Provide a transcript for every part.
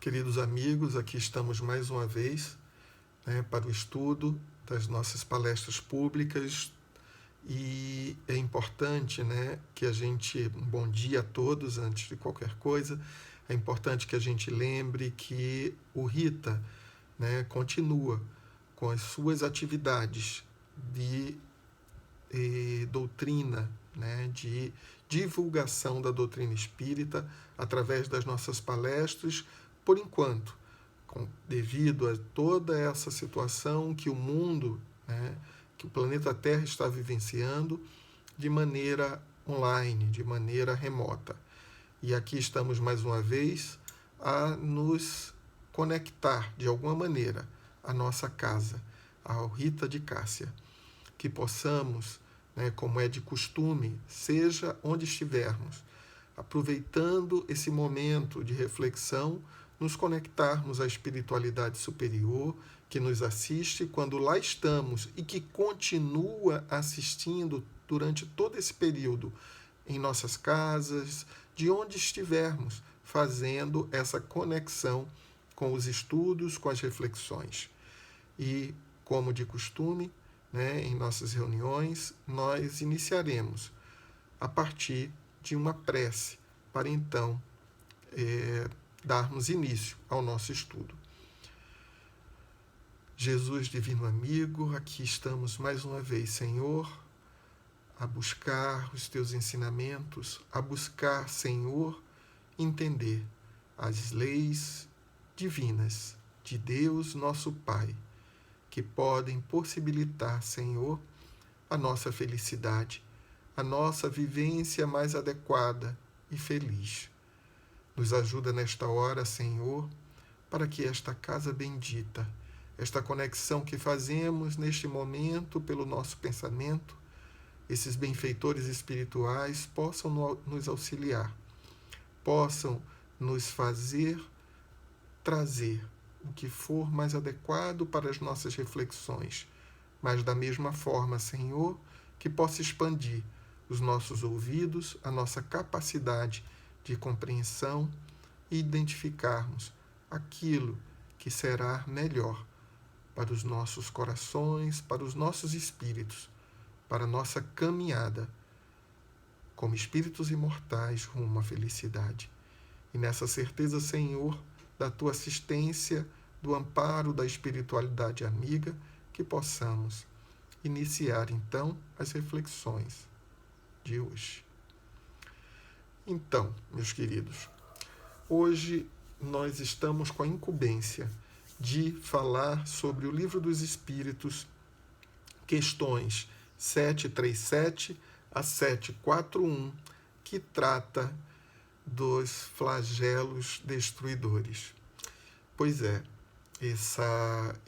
Queridos amigos, aqui estamos mais uma vez, para o estudo das nossas palestras públicas e é importante, que a gente, um bom dia a todos antes de qualquer coisa, é importante que a gente lembre que o Rita, continua com as suas atividades de doutrina, de divulgação da doutrina espírita através das nossas palestras, por enquanto, devido a toda essa situação que o mundo, que o planeta Terra está vivenciando de maneira online, de maneira remota. E aqui estamos mais uma vez a nos conectar de alguma maneira à nossa casa, ao Rita de Cássia. Que possamos, como é de costume, seja onde estivermos, aproveitando esse momento de reflexão, nos conectarmos à espiritualidade superior que nos assiste quando lá estamos e que continua assistindo durante todo esse período em nossas casas, de onde estivermos, fazendo essa conexão com os estudos, com as reflexões. E, como de costume, em nossas reuniões, nós iniciaremos a partir de uma prece, para então darmos início ao nosso estudo. Jesus Divino Amigo, aqui estamos mais uma vez, Senhor, a buscar os Teus ensinamentos, a buscar, Senhor, entender as leis divinas de Deus, nosso Pai, que podem possibilitar, Senhor, a nossa felicidade, a nossa vivência mais adequada e feliz. Nos ajuda nesta hora, Senhor, para que esta casa bendita, esta conexão que fazemos neste momento pelo nosso pensamento, esses benfeitores espirituais possam nos auxiliar, possam nos fazer trazer o que for mais adequado para as nossas reflexões, mas da mesma forma, Senhor, que possa expandir os nossos ouvidos, a nossa capacidade de compreensão e identificarmos aquilo que será melhor para os nossos corações, para os nossos espíritos, para a nossa caminhada como espíritos imortais rumo à felicidade. E nessa certeza, Senhor, da Tua assistência, do amparo da espiritualidade amiga, que possamos iniciar então as reflexões de hoje. Então, meus queridos, hoje nós estamos com a incumbência de falar sobre o Livro dos Espíritos, questões 737 a 741, que trata dos flagelos destruidores. Pois é,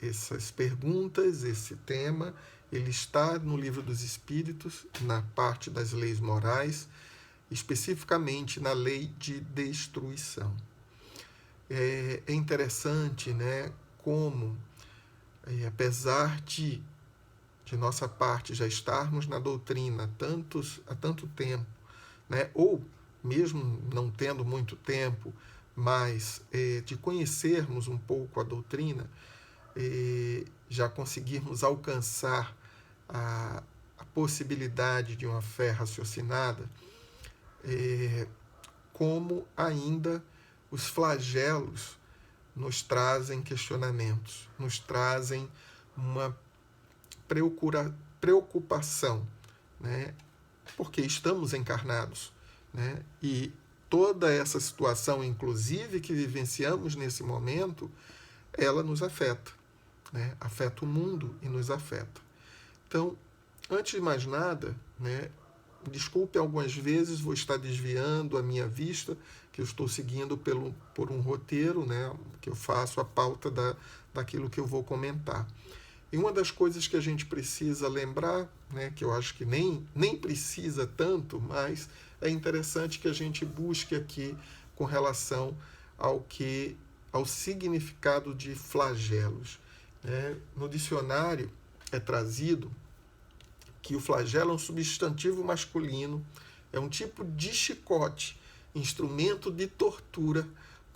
essas perguntas, esse tema, ele está no Livro dos Espíritos, na parte das leis morais, especificamente na lei de destruição. É interessante, como, apesar de nossa parte já estarmos na doutrina há tanto tempo, ou mesmo não tendo muito tempo, mas de conhecermos um pouco a doutrina, já conseguirmos alcançar a possibilidade de uma fé raciocinada, como ainda os flagelos nos trazem questionamentos, nos trazem uma preocupação, porque estamos encarnados, e toda essa situação, inclusive, que vivenciamos nesse momento, ela nos afeta, afeta o mundo e nos afeta. Então, antes de mais nada, desculpe, algumas vezes vou estar desviando a minha vista, que eu estou seguindo por um roteiro, que eu faço a pauta daquilo que eu vou comentar. E uma das coisas que a gente precisa lembrar, que eu acho que nem precisa tanto, mas é interessante que a gente busque aqui com relação ao significado de flagelos. No dicionário é trazido que o flagelo é um substantivo masculino, é um tipo de chicote, instrumento de tortura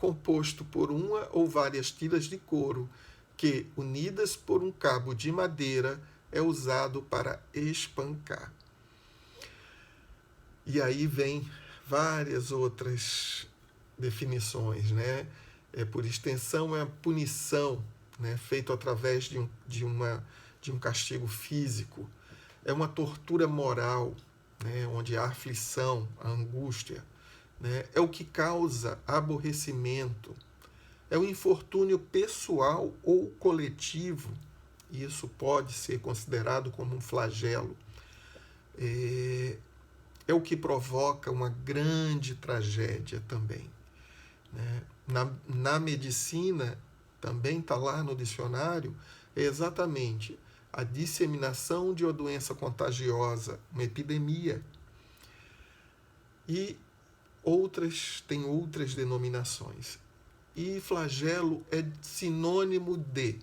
composto por uma ou várias tiras de couro, que, unidas por um cabo de madeira, é usado para espancar. E aí vem várias outras definições, né? Por extensão, é a punição, né? Feito através de um castigo físico. É uma tortura moral, né? Onde há aflição, a angústia, né? É o que causa aborrecimento. É o infortúnio pessoal ou coletivo. Isso pode ser considerado como um flagelo. É o que provoca uma grande tragédia também, né? Na medicina, também está lá no dicionário, é exatamente a disseminação de uma doença contagiosa, uma epidemia. E tem outras denominações. E flagelo é sinônimo de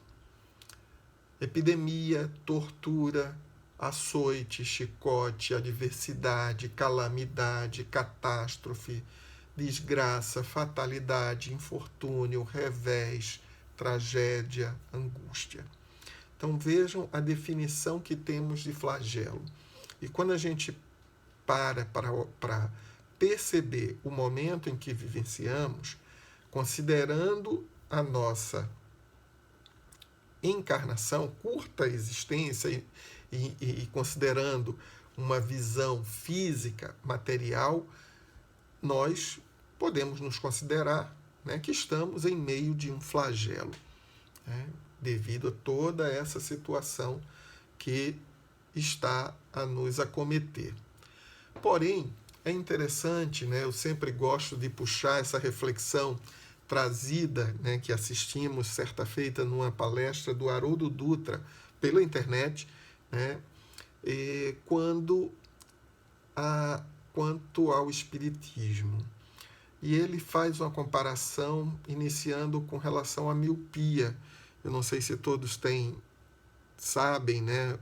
epidemia, tortura, açoite, chicote, adversidade, calamidade, catástrofe, desgraça, fatalidade, infortúnio, revés, tragédia, angústia. Então vejam a definição que temos de flagelo. E quando a gente para perceber o momento em que vivenciamos, considerando a nossa encarnação, curta existência, e considerando uma visão física, material, nós podemos nos considerar, né, que estamos em meio de um flagelo, né, devido a toda essa situação que está a nos acometer. Porém, é interessante, né, eu sempre gosto de puxar essa reflexão trazida, né, que assistimos certa feita numa palestra do Haroldo Dutra pela internet, né, quanto ao espiritismo. E ele faz uma comparação iniciando com relação à miopia. Eu não sei se todos sabem, né,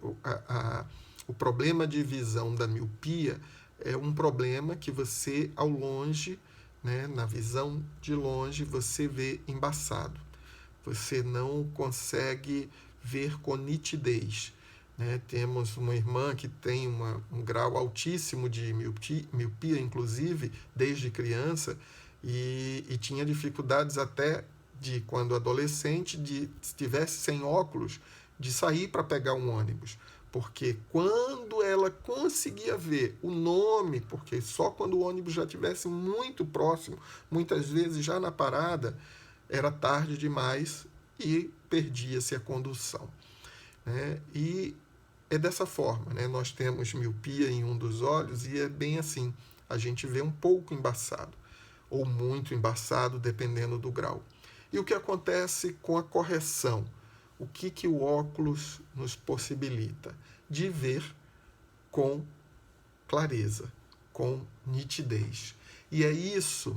o problema de visão da miopia é um problema que você, ao longe, né, na visão de longe, você vê embaçado. Você não consegue ver com nitidez, né? Temos uma irmã que tem um grau altíssimo de miopia, inclusive, desde criança, e tinha dificuldades até de, quando adolescente, se estivesse sem óculos, de sair para pegar um ônibus. Porque quando ela conseguia ver o nome, porque só quando o ônibus já estivesse muito próximo, muitas vezes já na parada, era tarde demais e perdia-se a condução, né? E é dessa forma, né? Nós temos miopia em um dos olhos e é bem assim, a gente vê um pouco embaçado, ou muito embaçado, dependendo do grau. E o que acontece com a correção? O que o óculos nos possibilita? De ver com clareza, com nitidez. E é isso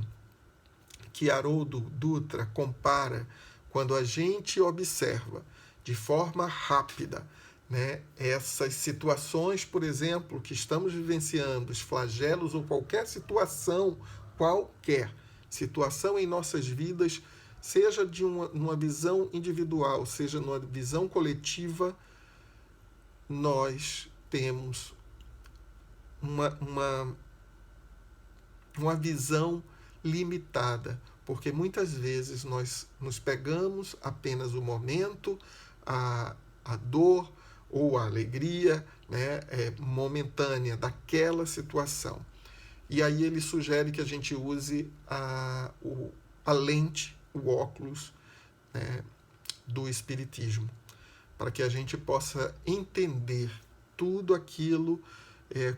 que Haroldo Dutra compara quando a gente observa de forma rápida, né, essas situações, por exemplo, que estamos vivenciando, os flagelos ou qualquer situação em nossas vidas, seja de uma visão individual, seja numa visão coletiva, nós temos uma visão limitada, porque muitas vezes nós nos pegamos apenas o momento, a dor ou a alegria, né, momentânea daquela situação. E aí ele sugere que a gente use a lente, o óculos, né, do espiritismo, para que a gente possa entender tudo aquilo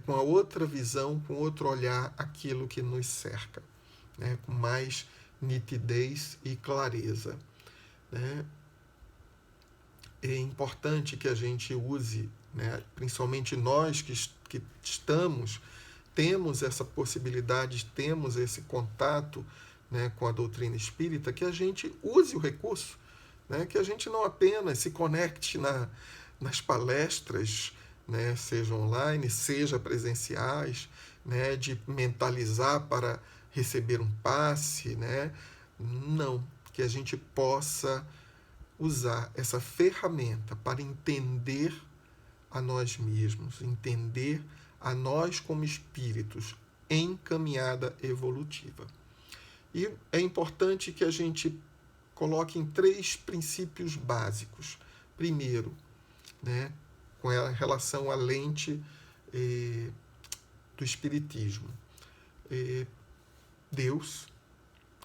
com a outra visão, com outro olhar, aquilo que nos cerca, né, com mais nitidez e clareza, né? É importante que a gente use, né, principalmente nós que temos essa possibilidade, temos esse contato, né, com a doutrina espírita, que a gente use o recurso, né, que a gente não apenas se conecte nas palestras, né, seja online, seja presenciais, né, de mentalizar para receber um passe, né, Não, que a gente possa usar essa ferramenta para entender a nós mesmos, entender a nós como espíritos em caminhada evolutiva. E é importante que a gente coloque em 3 princípios básicos. Primeiro, né, com a relação à lente do Espiritismo. Deus,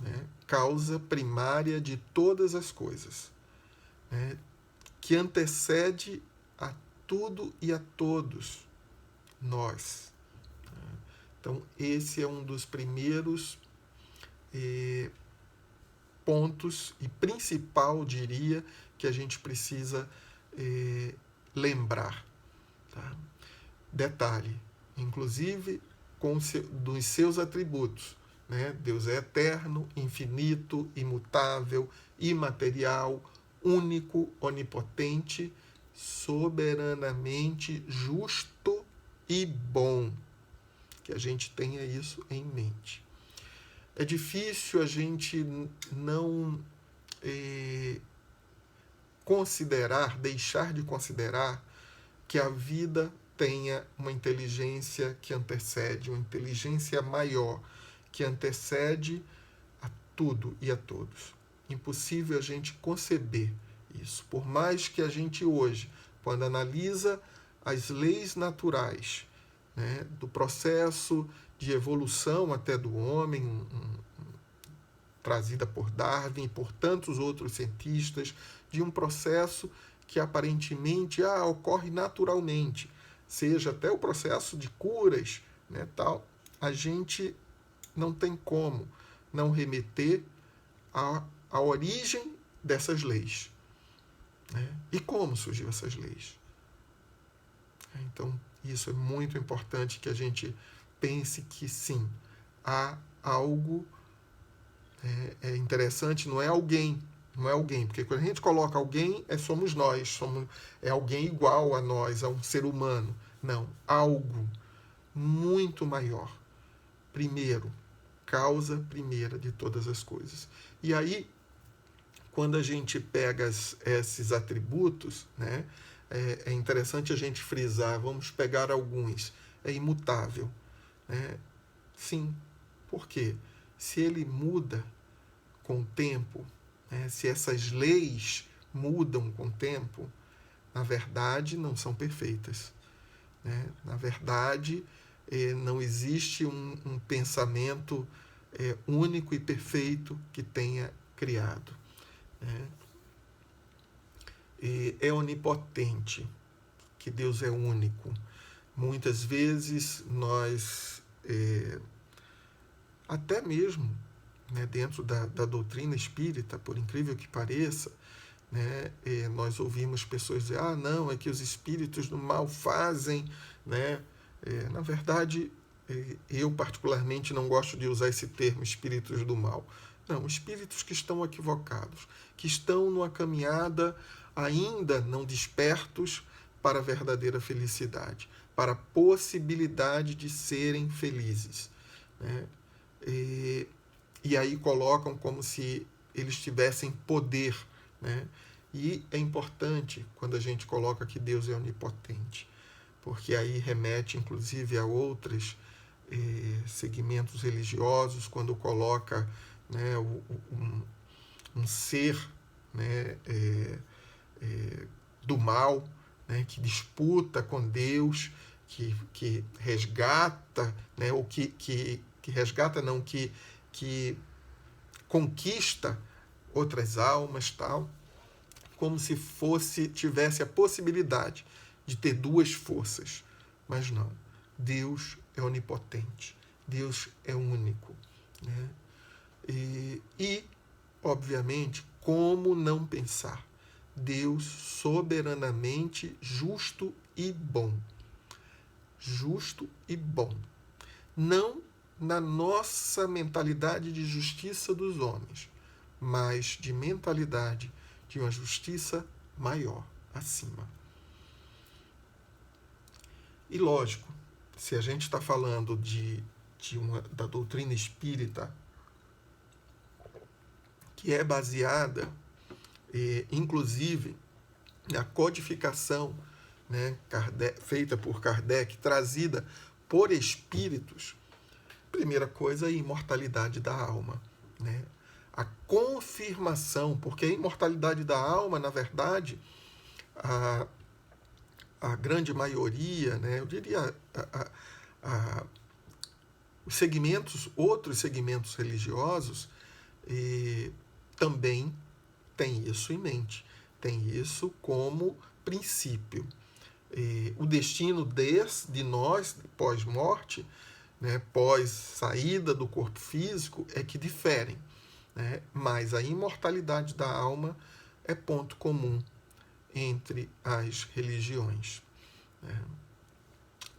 né, causa primária de todas as coisas, né, que antecede a tudo e a todos nós. Então, esse é um dos primeiros pontos e principal, diria, que a gente precisa lembrar. Tá? Detalhe, inclusive dos seus atributos. Né? Deus é eterno, infinito, imutável, imaterial, único, onipotente, soberanamente justo e bom. Que a gente tenha isso em mente. É difícil a gente não deixar de considerar que a vida tenha uma inteligência que antecede, uma inteligência maior, que antecede a tudo e a todos. Impossível a gente conceber isso. Por mais que a gente hoje, quando analisa as leis naturais, né, do processo de evolução até do homem, trazida por Darwin e por tantos outros cientistas, de um processo que aparentemente ocorre naturalmente, seja até o processo de curas, né, tal, a gente não tem como não remeter à origem dessas leis. Né? E como surgiu essas leis. Então, isso é muito importante que a gente pense que sim, há algo interessante, não é alguém, porque quando a gente coloca alguém, somos nós, é alguém igual a nós, a um ser humano. Não, algo muito maior. Primeiro, causa primeira de todas as coisas. E aí, quando a gente pega esses atributos, né, é interessante a gente frisar, vamos pegar alguns. É imutável. Né? Sim. Por quê? Se ele muda com o tempo, né, se essas leis mudam com o tempo, na verdade não são perfeitas. Né? Na verdade, não existe um pensamento único e perfeito que tenha criado. Né? É onipotente, que Deus é único. Muitas vezes nós, até mesmo, né, dentro da doutrina espírita, por incrível que pareça, né, nós ouvimos pessoas dizer, não, é que os espíritos do mal fazem. Né? Na verdade, eu particularmente não gosto de usar esse termo, espíritos do mal. Não, espíritos que estão equivocados, que estão numa caminhada ainda não despertos para a verdadeira felicidade, para a possibilidade de serem felizes. Né? E aí colocam como se eles tivessem poder. Né? E é importante quando a gente coloca que Deus é onipotente, porque aí remete inclusive a outros segmentos religiosos, quando coloca, né, um ser, né, do mal, né, que disputa com Deus, que resgata, né, ou que resgata não, que conquista outras almas, tal, como se tivesse a possibilidade de ter duas forças. Mas não. Deus é onipotente. Deus é único. Né? E, obviamente, como não pensar? Deus soberanamente justo e bom. Justo e bom. Não na nossa mentalidade de justiça dos homens, mas de mentalidade de uma justiça maior, acima. E lógico, se a gente está falando da doutrina espírita, que é baseada, inclusive, na codificação, né, feita por Kardec, trazida por espíritos. Primeira coisa, a imortalidade da alma, né? A confirmação, porque a imortalidade da alma, na verdade, a grande maioria, né, eu diria, os segmentos, outros segmentos religiosos, também tem isso em mente, tem isso como princípio. O destino de nós, pós-morte, né, pós-saída do corpo físico, é que diferem, né? Mas a imortalidade da alma é ponto comum entre as religiões.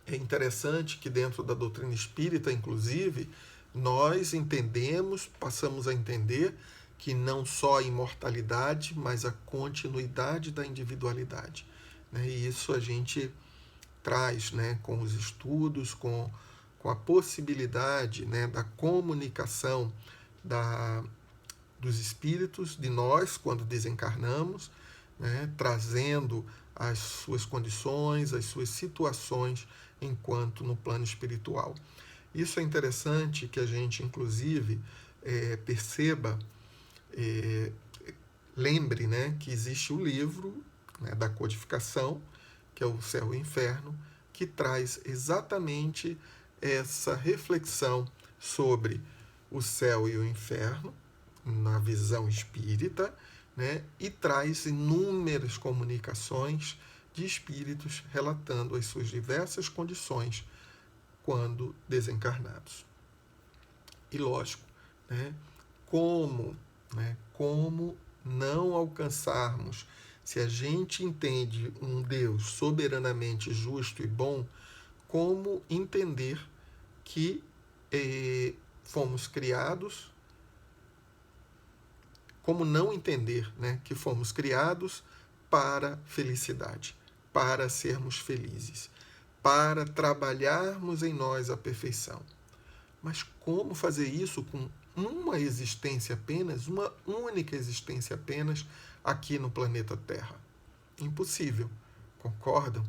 É interessante que dentro da doutrina espírita, inclusive, nós passamos a entender que não só a imortalidade, mas a continuidade da individualidade, né? E isso a gente traz, né, com os estudos, com a possibilidade, né, da comunicação dos espíritos, de nós, quando desencarnamos, né, trazendo as suas condições, as suas situações enquanto no plano espiritual. Isso é interessante que a gente, inclusive, perceba, lembre, né, que existe o livro, né, da codificação, que é o Céu e o Inferno, que traz exatamente essa reflexão sobre o céu e o inferno, na visão espírita, né, e traz inúmeras comunicações de espíritos relatando as suas diversas condições quando desencarnados. E lógico, né, como não alcançarmos, se a gente entende um Deus soberanamente justo e bom, como entender que fomos criados, como não entender, né, que fomos criados para felicidade, para sermos felizes, para trabalharmos em nós a perfeição. Mas como fazer isso com uma existência apenas, uma única existência apenas, aqui no planeta Terra? Impossível, concordam?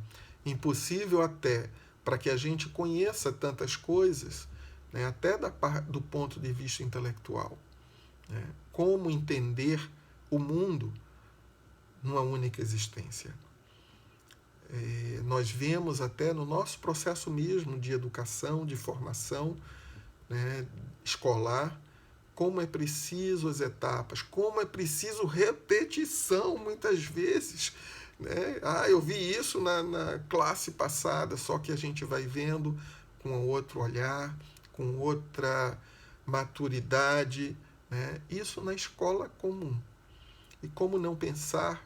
Impossível até para que a gente conheça tantas coisas, né, até do ponto de vista intelectual. Né? Como entender o mundo numa única existência? Nós vemos até no nosso processo mesmo de educação, de formação, né, escolar, como é preciso as etapas, como é preciso repetição muitas vezes. Né? Eu vi isso na classe passada, só que a gente vai vendo com outro olhar, com outra maturidade, né? Isso na escola comum. E como não pensar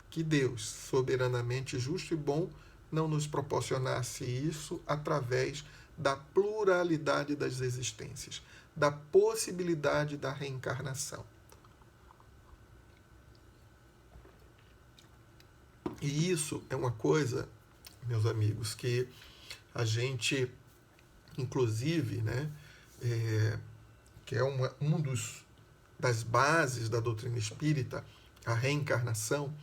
que Deus, soberanamente justo e bom, não nos proporcionasse isso através da pluralidade das existências, da possibilidade da reencarnação. E isso é uma coisa, meus amigos, que a gente, inclusive, né, que é das bases da doutrina espírita, a reencarnação,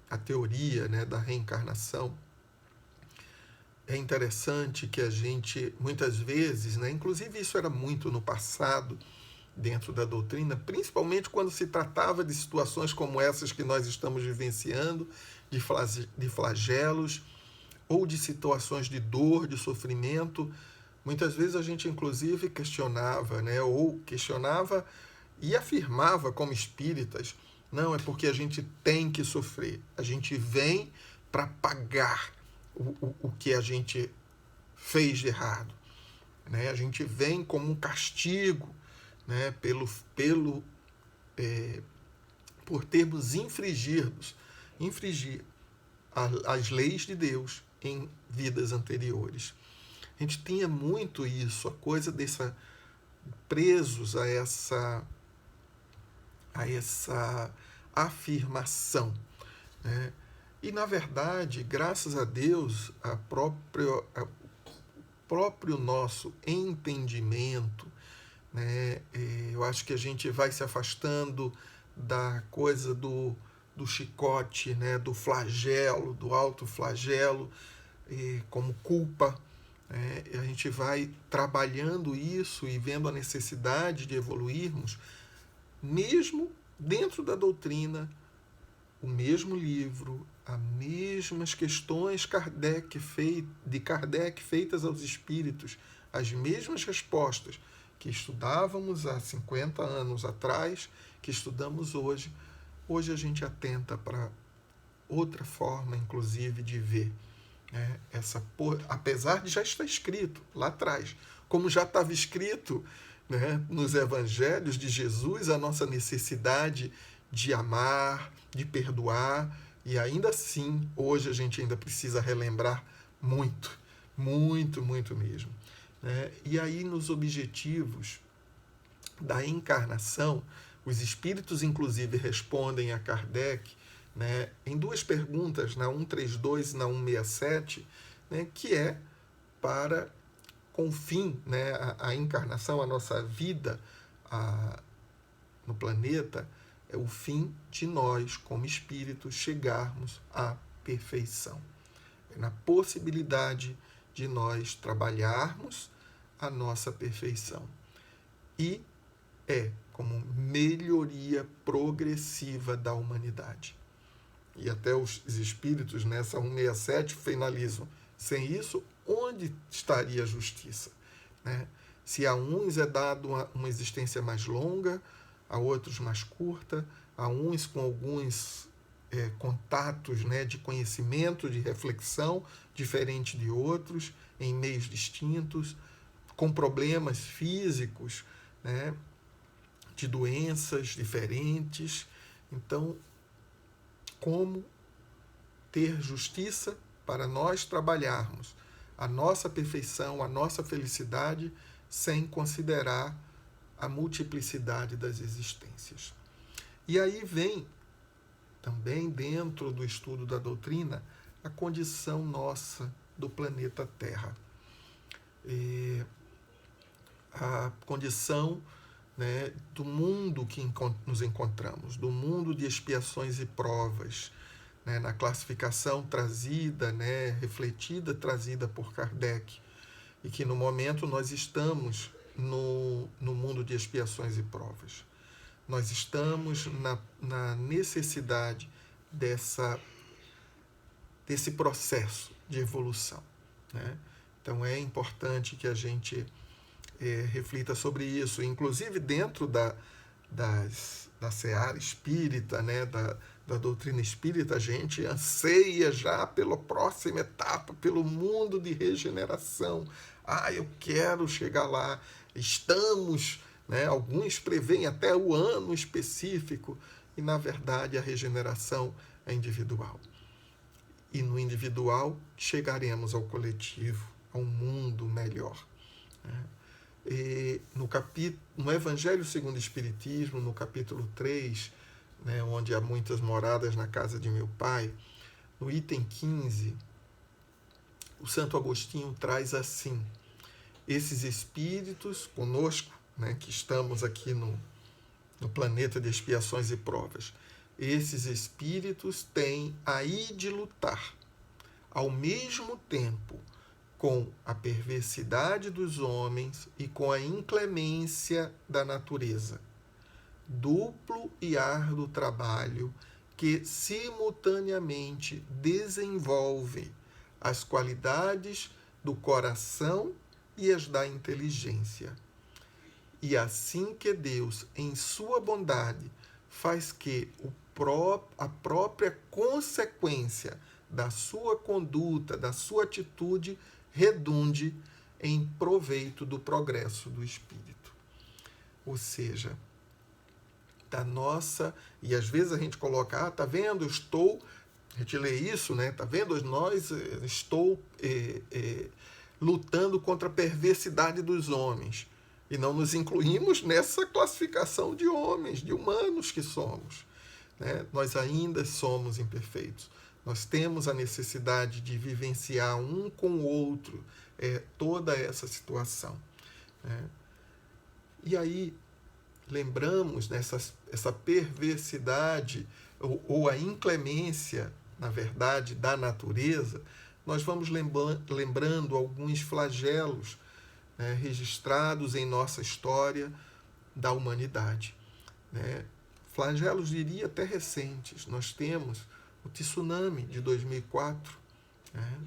a teoria, né, da reencarnação. É interessante que a gente, muitas vezes, né, inclusive isso era muito no passado, dentro da doutrina, principalmente quando se tratava de situações como essas que nós estamos vivenciando, de flagelos, ou de situações de dor, de sofrimento. Muitas vezes a gente, inclusive, questionava, né, ou questionava e afirmava como espíritas, não, é porque a gente tem que sofrer, a gente vem para pagar o que a gente fez de errado. Né? A gente vem como um castigo, né, por termos infringir as leis de Deus em vidas anteriores. A gente tinha muito isso, a coisa presos a essa afirmação. Né? E, na verdade, graças a Deus, o próprio nosso entendimento, né? Eu acho que a gente vai se afastando da coisa do chicote, né? Do flagelo, do autoflagelo, como culpa. A gente vai trabalhando isso e vendo a necessidade de evoluirmos, mesmo dentro da doutrina, o mesmo livro, as mesmas questões de Kardec feitas aos espíritos, as mesmas respostas que estudávamos há 50 anos atrás, que estudamos hoje. Hoje a gente atenta para outra forma, inclusive, de ver. Apesar de já estar escrito lá atrás, como já estava escrito, né, nos evangelhos de Jesus, a nossa necessidade de amar, de perdoar, e ainda assim, hoje a gente ainda precisa relembrar muito, muito, muito mesmo. Né? E aí, nos objetivos da encarnação, os espíritos, inclusive, respondem a Kardec, né, em duas perguntas, na 132 e na 167, né, que é para, com fim, né, a encarnação, a nossa vida no planeta, é o fim de nós, como espíritos, chegarmos à perfeição. É na possibilidade de nós trabalharmos a nossa perfeição. E como melhoria progressiva da humanidade. E até os espíritos nessa 167 finalizam. Sem isso, onde estaria a justiça? Né? Se a uns é dado uma existência mais longa, a outros mais curta, a uns com alguns contatos, né, de conhecimento, de reflexão, diferente de outros, em meios distintos, com problemas físicos, né, de doenças diferentes. Então, como ter justiça para nós trabalharmos a nossa perfeição, a nossa felicidade, sem considerar a multiplicidade das existências. E aí vem, também dentro do estudo da doutrina, a condição nossa do planeta Terra. A condição, né, do mundo que nos encontramos, do mundo de expiações e provas, né, na classificação trazida, né, refletida, trazida por Kardec, e que no momento nós estamos no mundo de expiações e provas. Nós estamos na necessidade desse processo de evolução. Né? Então é importante que a gente reflita sobre isso, inclusive dentro da seara espírita, né, da doutrina espírita, a gente anseia já pela próxima etapa, pelo mundo de regeneração. Eu quero chegar lá. Estamos, né, alguns preveem até o ano específico, e na verdade a regeneração é individual. E no individual chegaremos ao coletivo, a um mundo melhor. Né? No Evangelho segundo o Espiritismo, no capítulo 3, né, onde há muitas moradas na casa de meu pai, no item 15, o Santo Agostinho traz assim: esses espíritos conosco, né, que estamos aqui no planeta de expiações e provas, esses espíritos têm aí de lutar, ao mesmo tempo, com a perversidade dos homens e com a inclemência da natureza. Duplo e árduo trabalho que simultaneamente desenvolve as qualidades do coração e as da inteligência. E assim que Deus, em sua bondade, faz que a própria consequência da sua conduta, da sua atitude, redunde em proveito do progresso do espírito. Ou seja, da nossa... E às vezes a gente coloca, tá vendo, a gente lê isso, né? Tá vendo, estou lutando contra a perversidade dos homens. E não nos incluímos nessa classificação de homens, de humanos que somos. Né? Nós ainda somos imperfeitos. Nós temos a necessidade de vivenciar um com o outro toda essa situação. Né? E aí lembramos essa perversidade ou a inclemência, na verdade, da natureza, nós vamos lembrando alguns flagelos, né, registrados em nossa história da humanidade, né? Flagelos, diria, até recentes. Nós temos o tsunami de 2004, né,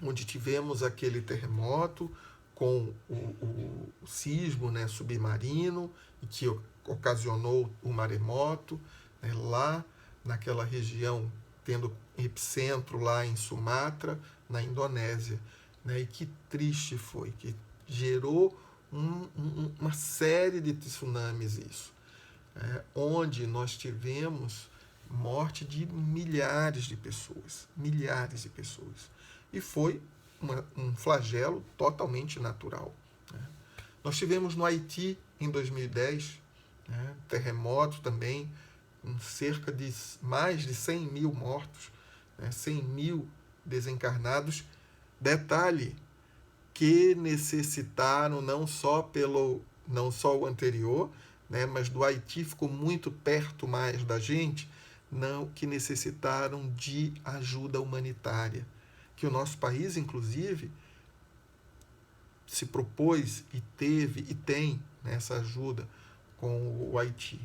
onde tivemos aquele terremoto com o sismo, né, submarino, que ocasionou o maremoto, né, lá naquela região, tendo epicentro lá em Sumatra, na Indonésia. Né, e que triste foi, que gerou uma série de tsunamis isso, onde nós tivemos morte de milhares de pessoas, e foi um flagelo totalmente natural. Né. Nós tivemos no Haiti, em 2010, né, terremoto também, com cerca de mais de 100 mil mortos, né, 100 mil desencarnados. Detalhe, que necessitaram não só o anterior, né, mas do Haiti ficou muito perto mais da gente, não, que necessitaram de ajuda humanitária, que o nosso país, inclusive, se propôs e teve e tem, né, essa ajuda com o Haiti.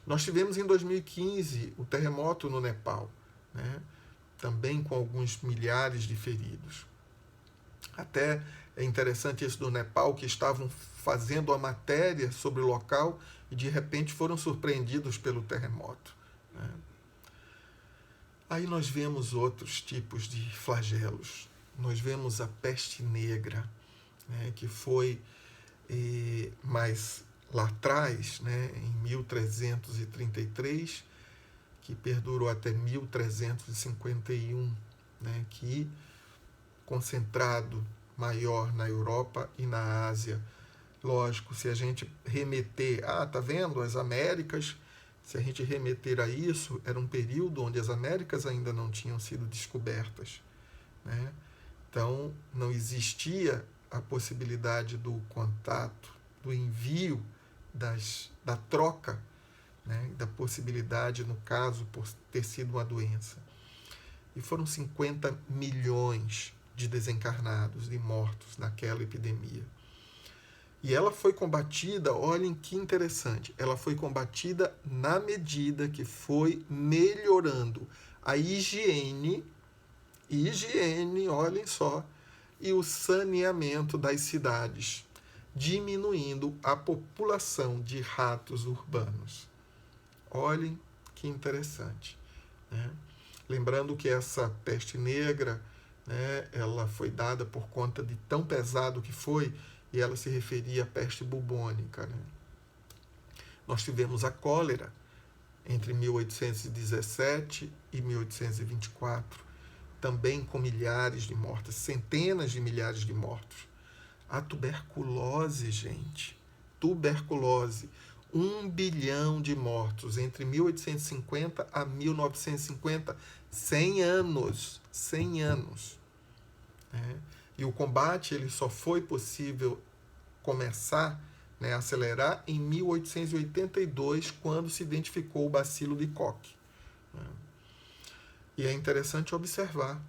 Nós tivemos em 2015 o terremoto no Nepal, né, também com alguns milhares de feridos. Até é interessante isso do Nepal, que estavam fazendo a matéria sobre o local e de repente foram surpreendidos pelo terremoto. Né? Aí nós vemos outros tipos de flagelos. Nós vemos a peste negra, né, que foi mais lá atrás, né, em 1333, que perdurou até 1351, né, que concentrado maior na Europa e na Ásia. Lógico, se a gente remeter, tá vendo, as Américas, se a gente remeter a isso, era um período onde as Américas ainda não tinham sido descobertas, né? Então, não existia a possibilidade do contato, do envio, da troca, né? Da possibilidade, no caso, por ter sido uma doença. E foram 50 milhões de desencarnados, de mortos naquela epidemia. E ela foi combatida, olhem que interessante, ela foi combatida na medida que foi melhorando a higiene, olhem só, e o saneamento das cidades, diminuindo a população de ratos urbanos. Olhem que interessante, né? Lembrando que essa peste negra, né, ela foi dada por conta de tão pesado que foi, e ela se referia à peste bubônica. Né? Nós tivemos a cólera entre 1817 e 1824, também com milhares de mortos, centenas de milhares de mortos. A tuberculose, gente, 1 bilhão de mortos entre 1850 a 1950, 100 anos. Né? E o combate ele só foi possível começar, né, acelerar em 1882, quando se identificou o bacilo de Koch. Né? E é interessante observar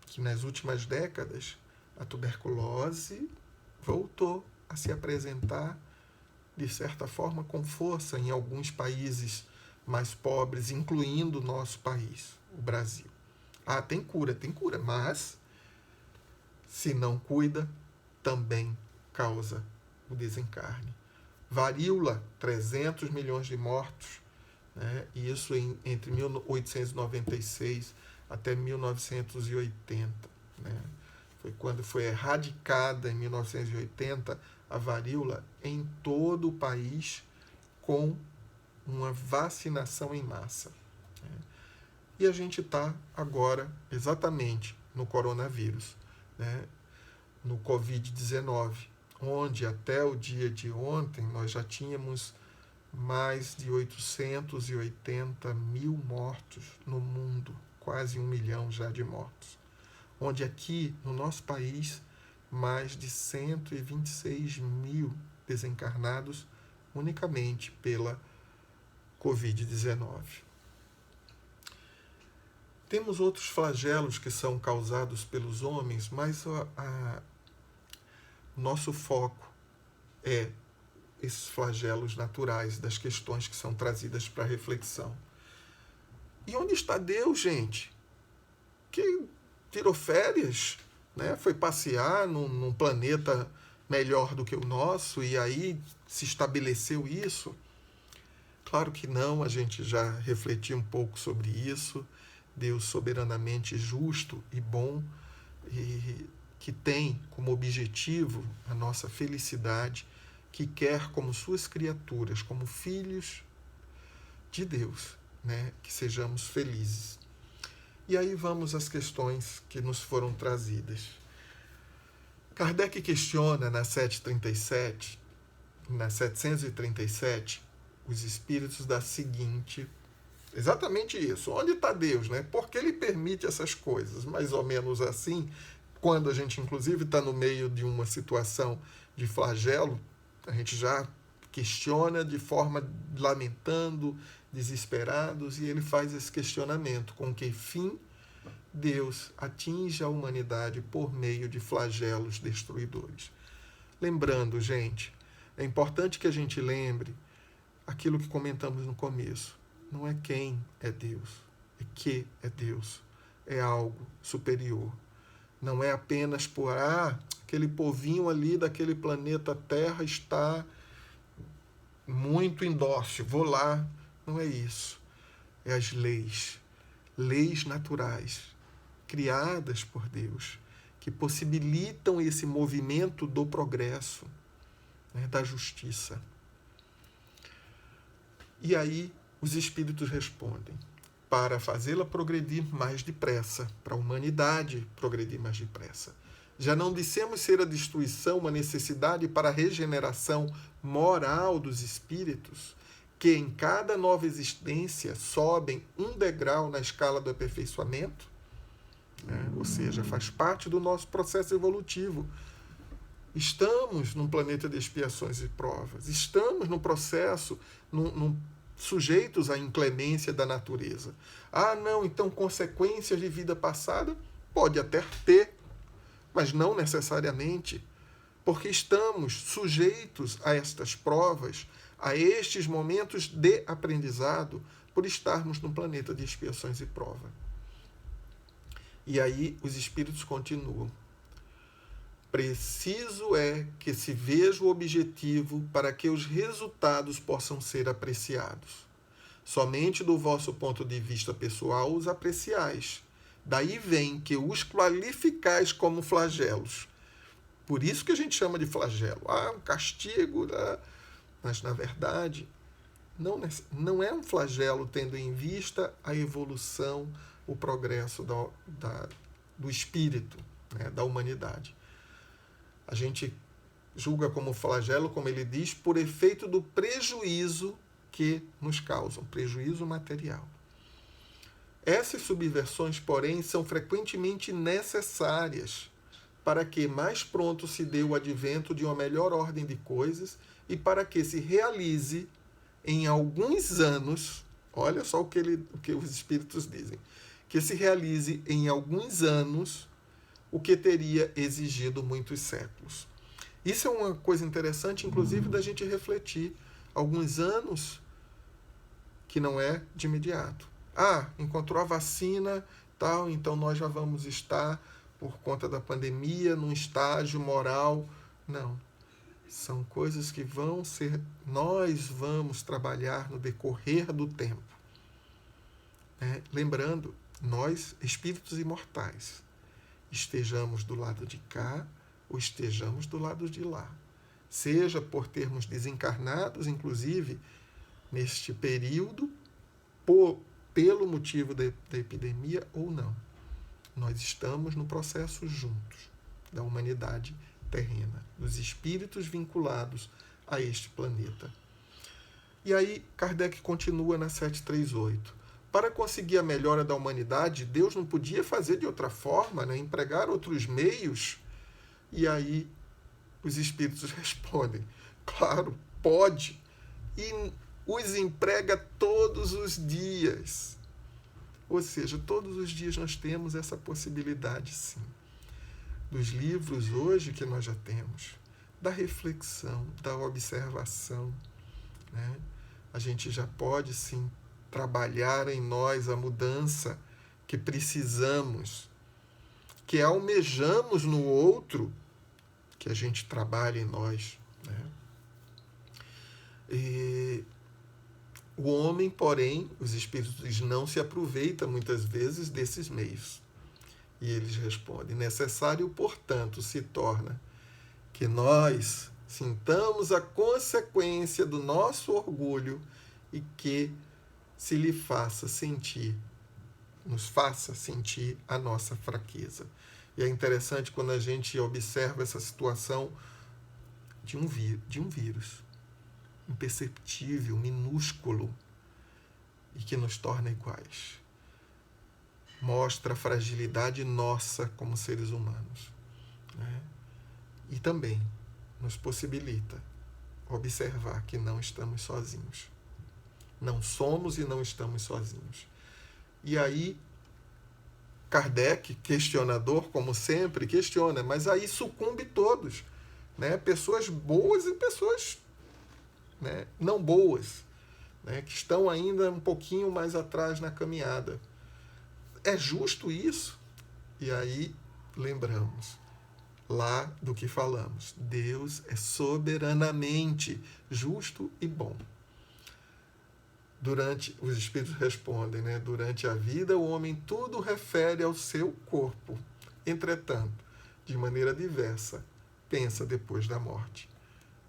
que nas últimas décadas a tuberculose voltou a se apresentar de certa forma com força em alguns países mais pobres, incluindo o nosso país, o Brasil. Tem cura, mas se não cuida, também causa o desencarne. Varíola, 300 milhões de mortos, né? E isso entre 1896 até 1980. Né? Foi quando foi erradicada, em 1980, a varíola em todo o país com uma vacinação em massa. Né? E a gente está agora exatamente no coronavírus, né? No Covid-19, onde até o dia de ontem nós já tínhamos mais de 880 mil mortos no mundo, quase 1 milhão já de mortos. Onde aqui, no nosso país, mais de 126 mil desencarnados unicamente pela Covid-19. Temos outros flagelos que são causados pelos homens, mas nosso foco é esses flagelos naturais das questões que são trazidas para reflexão. E onde está Deus, gente? Que tirou férias, né? Foi passear num planeta melhor do que o nosso e aí se estabeleceu isso? Claro que não, a gente já refletiu um pouco sobre isso. Deus soberanamente justo e bom, e que tem como objetivo a nossa felicidade, que quer como suas criaturas, como filhos de Deus, né, que sejamos felizes. E aí vamos às questões que nos foram trazidas. Kardec questiona na 737, os espíritos da seguinte, exatamente isso, onde está Deus, né? Por que ele permite essas coisas? Mais ou menos assim, quando a gente inclusive está no meio de uma situação de flagelo, a gente já questiona de forma lamentando, desesperados, e ele faz esse questionamento: com que fim Deus atinge a humanidade por meio de flagelos destruidores? Lembrando, gente, é importante que a gente lembre aquilo que comentamos no começo. Não é quem é Deus, é que é Deus. É algo superior. Não é apenas por, aquele povinho ali daquele planeta Terra está muito indócil, vou lá. Não é isso. É as leis naturais, criadas por Deus, que possibilitam esse movimento do progresso, né, da justiça. E aí os espíritos respondem: para fazê-la progredir mais depressa, para a humanidade progredir mais depressa. Já não dissemos ser a destruição uma necessidade para a regeneração moral dos espíritos, que em cada nova existência sobem um degrau na escala do aperfeiçoamento? Ou seja, faz parte do nosso processo evolutivo. Estamos num planeta de expiações e provas, estamos no processo, sujeitos à inclemência da natureza. Não, então consequências de vida passada? Pode até ter, mas não necessariamente, porque estamos sujeitos a estas provas, a estes momentos de aprendizado, por estarmos num planeta de expiações e prova. E aí os espíritos continuam: preciso é que se veja o objetivo para que os resultados possam ser apreciados. Somente do vosso ponto de vista pessoal os apreciais. Daí vem que os qualificais como flagelos. Por isso que a gente chama de flagelo. Um castigo. Mas, na verdade, não é um flagelo tendo em vista a evolução, o progresso do espírito, né, da humanidade. A gente julga como flagelo, como ele diz, por efeito do prejuízo que nos causam, prejuízo material. Essas subversões, porém, são frequentemente necessárias para que mais pronto se dê o advento de uma melhor ordem de coisas e para que se realize em alguns anos, olha só o que os espíritos dizem, que se realize em alguns anos o que teria exigido muitos séculos. Isso é uma coisa interessante, inclusive, da gente refletir. Alguns anos que não é de imediato. Encontrou a vacina, tal, então nós já vamos estar, por conta da pandemia, num estágio moral. Não. São coisas que nós vamos trabalhar no decorrer do tempo. Lembrando, nós, espíritos imortais, estejamos do lado de cá ou estejamos do lado de lá. Seja por termos desencarnados, inclusive, neste período, pelo motivo da epidemia ou não. Nós estamos no processo juntos da humanidade terrena, dos espíritos vinculados a este planeta. E aí Kardec continua na 738. Para conseguir a melhora da humanidade, Deus não podia fazer de outra forma, né? Empregar outros meios? E aí os espíritos respondem: Claro, pode. E os emprega todos os dias. Ou seja, todos os dias nós temos essa possibilidade, sim. Dos livros hoje que nós já temos, da reflexão, da observação, né? A gente já pode, sim, trabalhar em nós a mudança que precisamos, que almejamos no outro, que a gente trabalhe em nós, né? E o homem, porém, os espíritos não se aproveitam muitas vezes desses meios. E eles respondem: necessário, portanto, se torna que nós sintamos a consequência do nosso orgulho e que se lhe faça sentir, nos faça sentir a nossa fraqueza. E é interessante quando a gente observa essa situação de um vírus imperceptível, minúsculo, e que nos torna iguais. Mostra a fragilidade nossa como seres humanos, né? E também nos possibilita observar que não estamos sozinhos. Não somos e não estamos sozinhos. E aí, Kardec, questionador, como sempre, questiona, mas aí sucumbe todos, né? Pessoas boas e pessoas, né, não boas, né, que estão ainda um pouquinho mais atrás na caminhada. É justo isso? E aí lembramos lá do que falamos. Deus é soberanamente justo e bom. Os espíritos respondem, né? Durante a vida, o homem tudo refere ao seu corpo. Entretanto, de maneira diversa, pensa depois da morte.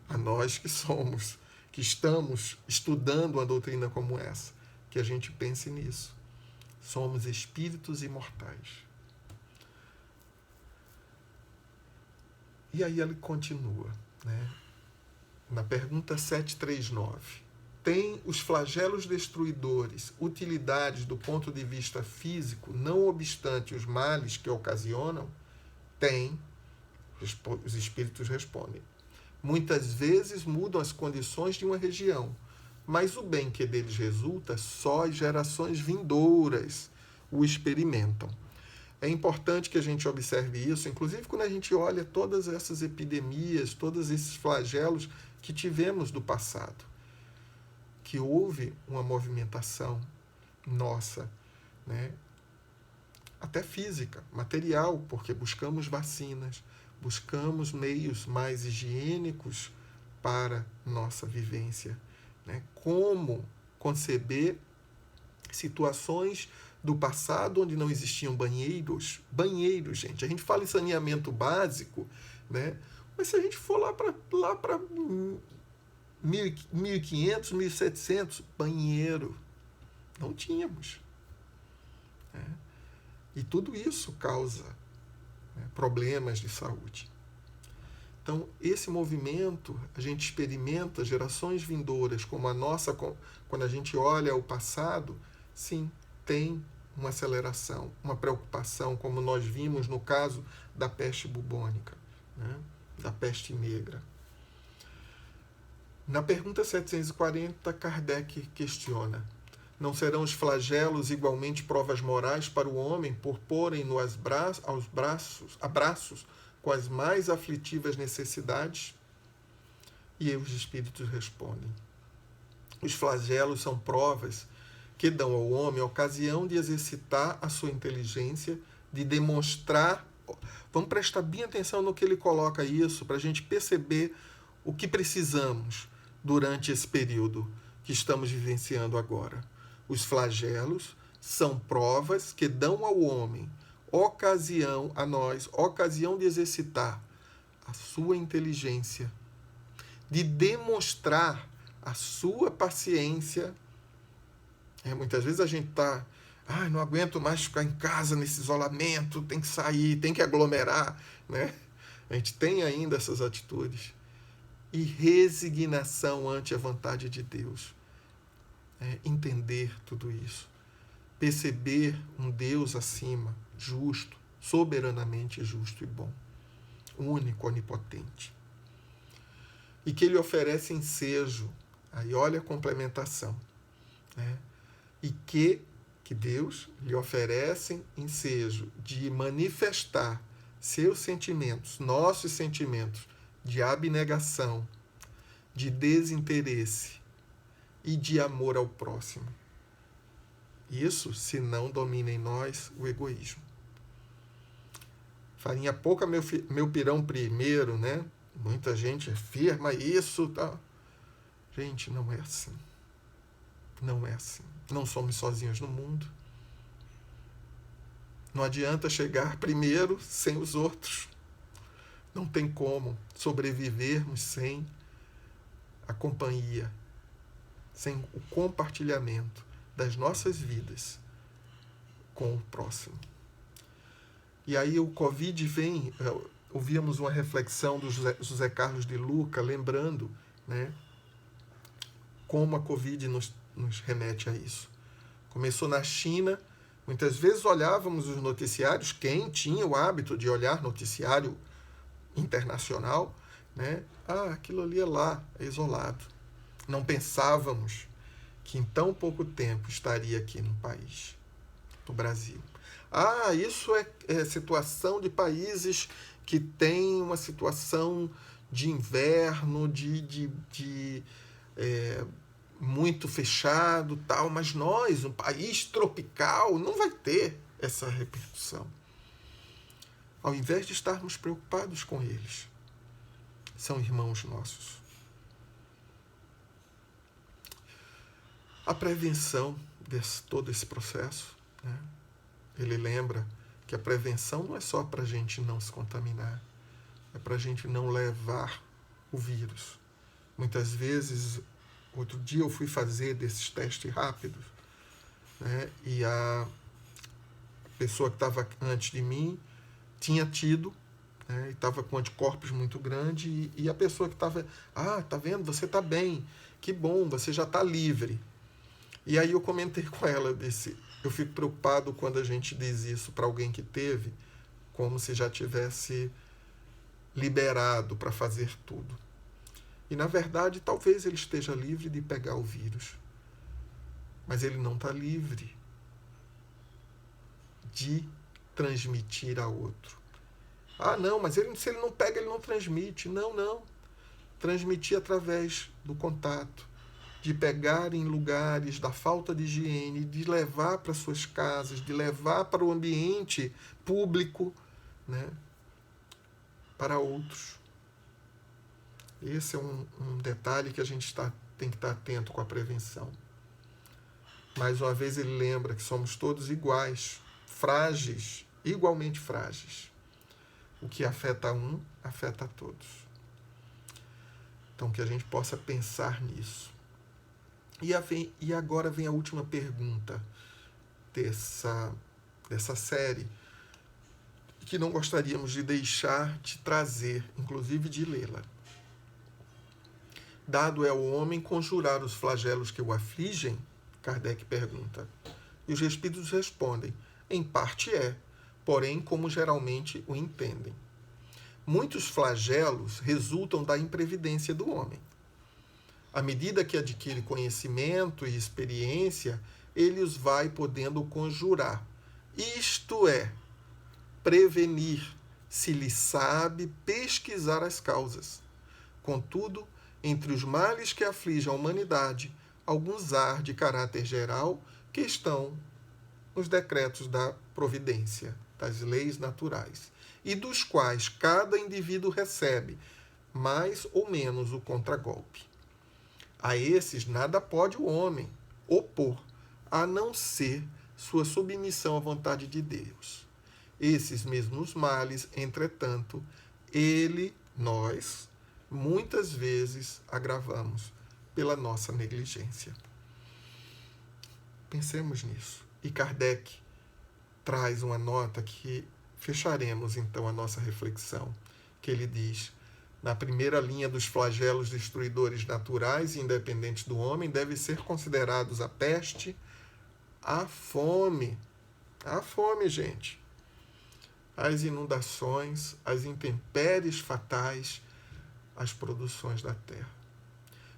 A nós que estamos estudando uma doutrina como essa, que a gente pense nisso. Somos espíritos imortais. E aí ele continua, né? Na pergunta 739. Tem os flagelos destruidores utilidades do ponto de vista físico, não obstante os males que ocasionam? Tem. Os espíritos respondem. Muitas vezes mudam as condições de uma região, mas o bem que deles resulta, só as gerações vindouras o experimentam. É importante que a gente observe isso, inclusive quando a gente olha todas essas epidemias, todos esses flagelos que tivemos do passado, que houve uma movimentação nossa, né? Até física, material, porque buscamos vacinas, buscamos meios mais higiênicos para nossa vivência, né? Como conceber situações do passado onde não existiam banheiros, gente, a gente fala em saneamento básico, né? Mas se a gente for lá para 1500, 1700, banheiro, não tínhamos, né? E tudo isso causa, né, problemas de saúde. Então, esse movimento, a gente experimenta gerações vindouras como a nossa, quando a gente olha o passado, sim, tem uma aceleração, uma preocupação, como nós vimos no caso da peste bubônica, né, da peste negra. Na pergunta 740, Kardec questiona: não serão os flagelos igualmente provas morais para o homem por porem-no abraços com as mais aflitivas necessidades? E os espíritos respondem: os flagelos são provas que dão ao homem a ocasião de exercitar a sua inteligência, de demonstrar. Vamos prestar bem atenção no que ele coloca isso, para a gente perceber o que precisamos durante esse período que estamos vivenciando agora. Os flagelos são provas que dão ao homem a nós, ocasião de exercitar a sua inteligência, de demonstrar a sua paciência. Muitas vezes a gente está, não aguento mais ficar em casa nesse isolamento, tem que sair, tem que aglomerar, né? A gente tem ainda essas atitudes. E resignação ante a vontade de Deus. Entender tudo isso. Perceber um Deus acima, justo, soberanamente justo e bom. Único, onipotente. e que ele oferece ensejo. Aí olha a complementação. Né? E que Deus lhe oferece ensejo de manifestar seus sentimentos, nossos sentimentos de abnegação, de desinteresse e de amor ao próximo. Isso se não domina em nós o egoísmo. Farinha pouca, meu pirão primeiro, né? Muita gente afirma isso, tá? Gente, não é assim. Não é assim. Não somos sozinhos no mundo. Não adianta chegar primeiro sem os outros. Não tem como sobrevivermos sem a companhia, sem o compartilhamento das nossas vidas com o próximo. E aí o Covid vem, ouvíamos uma reflexão do José Carlos de Luca, lembrando, né, como a Covid nos remete a isso. Começou na China, muitas vezes olhávamos os noticiários, quem tinha o hábito de olhar noticiário internacional, né? Aquilo ali é lá, é isolado. Não pensávamos que em tão pouco tempo estaria aqui no país, no Brasil. Isso é situação de países que têm uma situação de inverno, muito fechado, tal, mas nós, um país tropical, não vai ter essa repercussão. Ao invés de estarmos preocupados com eles, são irmãos nossos. A prevenção de todo esse processo, né? Ele lembra que a prevenção não é só para a gente não se contaminar, é para a gente não levar o vírus. Muitas vezes, outro dia eu fui fazer desses testes rápidos, né? E a pessoa que estava antes de mim tinha tido, né? E estava com anticorpos muito grande, e a pessoa que estava, tá vendo, você está bem, que bom, você já está livre. E aí eu comentei com ela, eu disse, eu fico preocupado quando a gente diz isso para alguém que teve, como se já tivesse liberado para fazer tudo. E na verdade, talvez ele esteja livre de pegar o vírus, mas ele não está livre de transmitir a outro. Não, mas se ele não pega, ele não transmite. Não. Transmitir através do contato, de pegar em lugares da falta de higiene, de levar para suas casas, de levar para o ambiente público, né, para outros. Esse é um detalhe que a gente tem que estar atento com a prevenção. Mais uma vez ele lembra que somos todos iguais, frágeis, igualmente frágeis. O que afeta um, afeta a todos. Então que a gente possa pensar nisso. E agora vem a última pergunta dessa série, que não gostaríamos de deixar de trazer, inclusive de lê-la. Dado é ao homem conjurar os flagelos que o afligem? Kardec pergunta. E os espíritos respondem, em parte é, porém como geralmente o entendem. Muitos flagelos resultam da imprevidência do homem. À medida que adquire conhecimento e experiência, ele os vai podendo conjurar. Isto é, prevenir, se lhe sabe pesquisar as causas. Contudo, entre os males que afligem a humanidade, alguns há de caráter geral que estão nos decretos da providência, das leis naturais, e dos quais cada indivíduo recebe, mais ou menos, o contragolpe. A esses nada pode o homem opor, a não ser sua submissão à vontade de Deus. Esses mesmos males, entretanto, nós, muitas vezes agravamos pela nossa negligência. Pensemos nisso. E Kardec traz uma nota que fecharemos então a nossa reflexão, que ele diz: na primeira linha dos flagelos destruidores naturais e independentes do homem devem ser considerados a peste, a fome, gente, as inundações, as intempéries fatais, as produções da terra.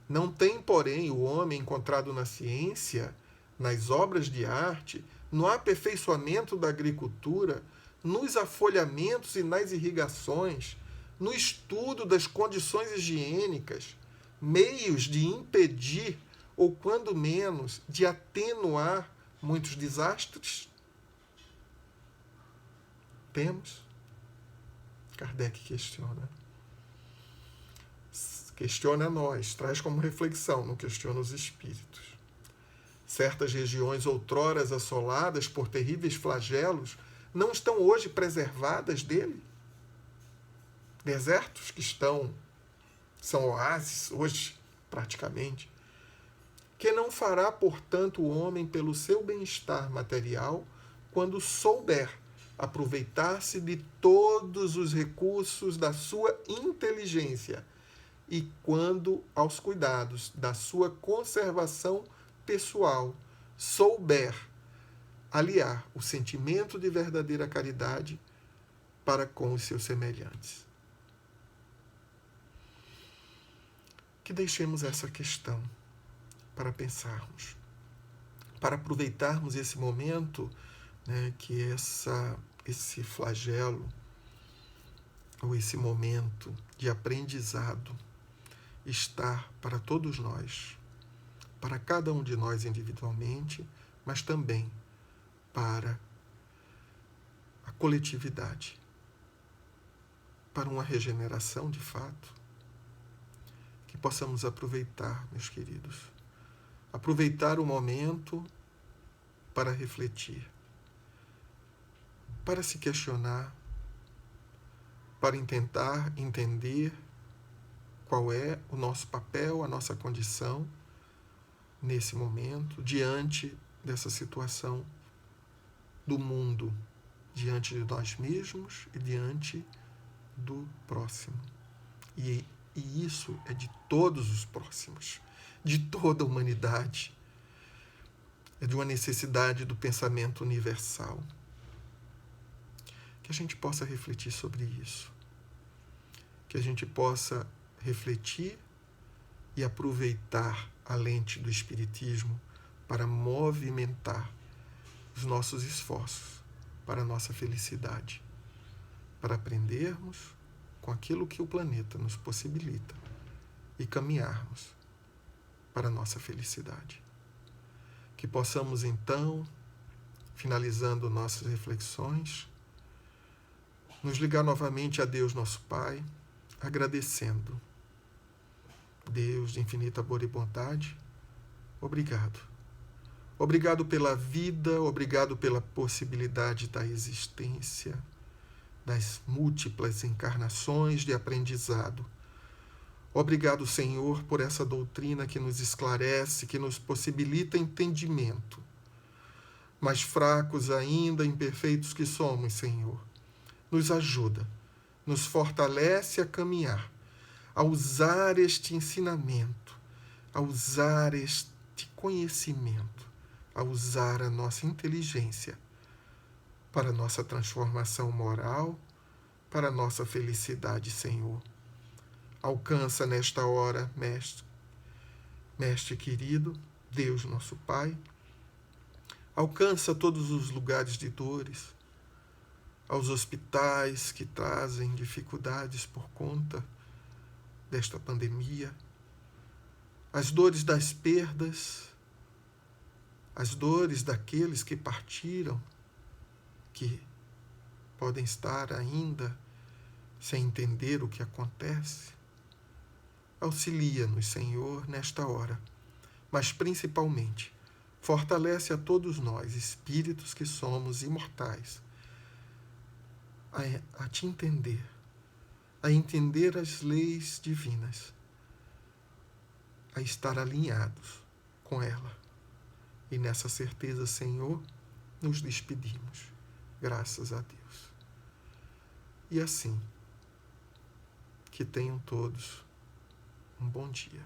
Não tem, porém, o homem encontrado na ciência, nas obras de arte, no aperfeiçoamento da agricultura, nos afolhamentos e nas irrigações, no estudo das condições higiênicas, meios de impedir, ou quando menos, de atenuar muitos desastres? Temos? Kardec questiona. Questiona a nós, traz como reflexão, não questiona os espíritos. Certas regiões outroras assoladas por terríveis flagelos não estão hoje preservadas dele? Desertos que são oásis hoje, praticamente. Que não fará, portanto, o homem pelo seu bem-estar material quando souber aproveitar-se de todos os recursos da sua inteligência e quando, aos cuidados da sua conservação pessoal, souber aliar o sentimento de verdadeira caridade para com os seus semelhantes. Que deixemos essa questão para pensarmos, para aproveitarmos esse momento, né, que esse flagelo, ou esse momento de aprendizado, está para todos nós, para cada um de nós individualmente, mas também para a coletividade, para uma regeneração de fato, que possamos aproveitar, meus queridos, aproveitar o momento para refletir, para se questionar, para tentar entender qual é o nosso papel, a nossa condição nesse momento, diante dessa situação do mundo, diante de nós mesmos e diante do próximo. E isso é de todos os próximos, de toda a humanidade. É de uma necessidade do pensamento universal. Que a gente possa refletir sobre isso. Que a gente possa refletir e aproveitar a lente do Espiritismo para movimentar os nossos esforços para a nossa felicidade, para aprendermos com aquilo que o planeta nos possibilita e caminharmos para a nossa felicidade. Que possamos, então, finalizando nossas reflexões, nos ligar novamente a Deus, nosso Pai, agradecendo. Deus de infinita amor e bondade, obrigado. Obrigado pela vida, obrigado pela possibilidade da existência, das múltiplas encarnações de aprendizado. Obrigado, Senhor, por essa doutrina que nos esclarece, que nos possibilita entendimento. Mas fracos ainda, imperfeitos que somos, Senhor, nos ajuda, nos fortalece a caminhar, a usar este ensinamento, a usar este conhecimento, a usar a nossa inteligência para a nossa transformação moral, para a nossa felicidade, Senhor. Alcança nesta hora, Mestre querido, Deus nosso Pai, alcança todos os lugares de dores, aos hospitais que trazem dificuldades por conta desta pandemia, as dores das perdas, as dores daqueles que partiram, que podem estar ainda sem entender o que acontece. Auxilia-nos, Senhor, nesta hora, mas principalmente, fortalece a todos nós, espíritos que somos imortais, a te entender, a entender as leis divinas, a estar alinhados com ela. E nessa certeza, Senhor, nos despedimos. Graças a Deus. E assim, que tenham todos um bom dia.